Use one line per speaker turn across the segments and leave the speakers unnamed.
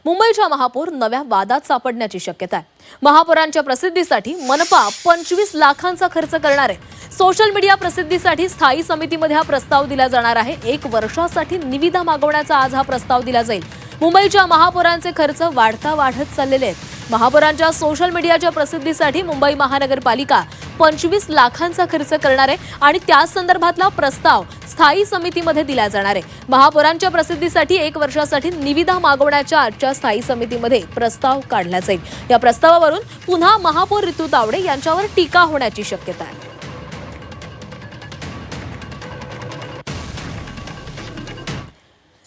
मुंबईच्या महापौर नव्या वादात सापडण्याची शक्यता आहे। महापौरांच्या प्रसिद्धीसाठी मनपा 25 लाखांचा खर्च करणार आहे। सोशल मीडिया प्रसिद्धीसाठी स्थायी समितीमध्ये हा प्रस्ताव दिला जाणार आहे। 1 वर्षासाठी निविदा मागवण्याचा आज हा प्रस्ताव दिला जाईल। मुंबईच्या महापौरांचे खर्च वाढत चाललेले आहेत। महापौरांच्या सोशल मीडियाच्या प्रसिद्धीसाठी मुंबई महानगरपालिका 25 लाखांचा खर्च करणार आहे आणि त्या संदर्भातला प्रस्ताव स्थायी समितीमध्ये दिला जाणार आहे। महापौरांच्या प्रसिद्धीसाठी 1 वर्षासाठी निविदा मागवण्याच्या आजच्या स्थायी समितीमध्ये प्रस्ताव काढला जाईल। या प्रस्तावावरून पुन्हा महापौर ऋतू तावडे यांच्यावर टीका होण्याची शक्यता आहे।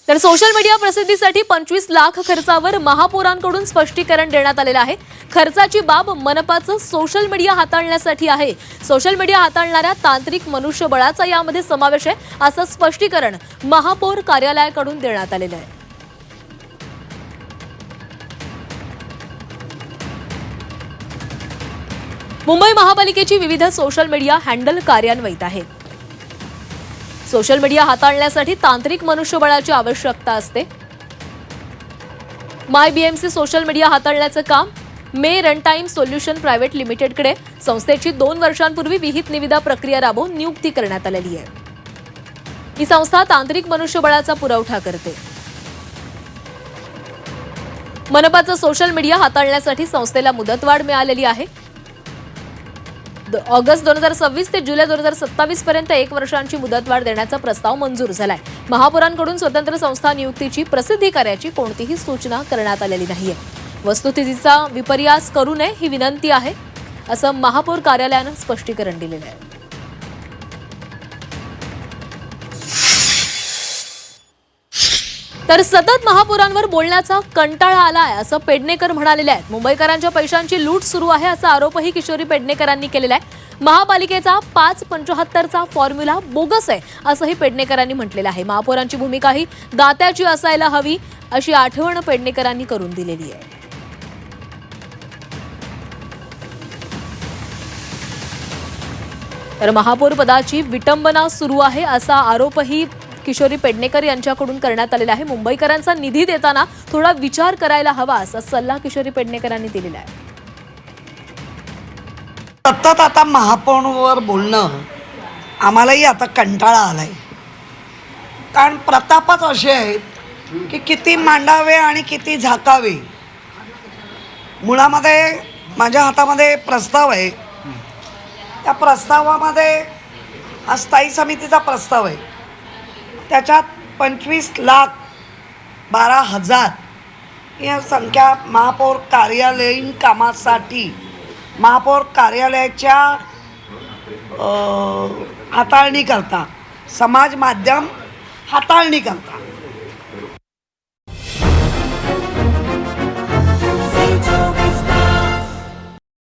तर सोशल मीडिया प्रसिद्धीसाठी 25 लाख खर्चावर महापौरांकडून स्पष्टीकरण देण्यात आलेलं आहे। खर्चाची बाब मनपाचं सोशल मीडिया हाताळण्यासाठी आहे। सोशल मीडिया हाताळणाऱ्या तांत्रिक मनुष्यबळाचा यामध्ये समावेश आहे, असं स्पष्टीकरण महापौर कार्यालयाकडून देण्यात आलेलं आहे। मुंबई महापालिकेची विविध सोशल मीडिया हँडल कार्यान्वित आहेत। सोशल मीडिया हाताळण्यासाठी तांत्रिक मनुष्यबळाची आवश्यकता असते। MyBMC सोशल मीडिया हाताळण्याचं काम मे रनटाइम सोल्युशन प्रायव्हेट लिमिटेडकडे संस्थेची 2 वर्षांपूर्वी विहित निविदा प्रक्रिया राबवून नियुक्ती करण्यात आलेली आहे। ही संस्था तांत्रिक मनुष्यबळाचा पुरवठा करते। मनपाचं सोशल मीडिया हाताळण्यासाठी संस्थेला मुदतवाढ मिळालेली आहे। ऑगस्ट 2026 ते जुलै 2027 पर्यंत 1 वर्षांची मुदतवाढ देण्याचा प्रस्ताव मंजूर झालाय। महापौरांकडून स्वतंत्र संस्था नियुक्तीची प्रसिद्धी करायची कोणतीही सूचना करण्यात आलेली नाहीये। वस्तुस्थितीचा विपर्यास करू नये ही विनंती आहे, असं महापौर कार्यालयानं स्पष्टीकरण दिलेलं आहे। तर सतत महापौरांवर बोलण्याचा कंटाळा आलाय असं पेडणेकर म्हणालेले आहेत। मुंबईकरांच्या पैशांची लूट सुरू आहे असा आरोपही किशोरी पेडणेकरांनी केलेला आहे। महापालिकेचा 575चा फॉर्म्युला बोगस आहे असंही पेडणेकरांनी म्हटलेलं आहे। महापौरांची भूमिका ही दात्याची असायला हवी अशी आठवण पेडणेकरांनी करून दिलेली आहे। तर महापौर पदाची विटंबना सुरू आहे असा आरोपही किशोरी पेडणेकर यांच्याकडून करण्यात आलेला आहे। मुंबईकरांचा निधी देताना थोडा विचार करायला हवा असा सल्ला किशोरी पेडणेकरांनी दिलेला आहे।
सतत आता महापौरांवर बोलणं आम्हालाही आता कंटाळा आलाय, कारण प्रतापच असे आहेत की किती मांडावे आणि किती झाकावे। मुळामध्ये माझ्या हातामध्ये प्रस्ताव आहे, त्या प्रस्तावामध्ये हा स्थायी समितीचा प्रस्ताव आहे। त्याच्यात 25,12,000 ही संख्या महापौर कार्यालयीन कामासाठी महापौर कार्यालयाच्या हाताळणी करता, समाज माध्यम हाताळणी करता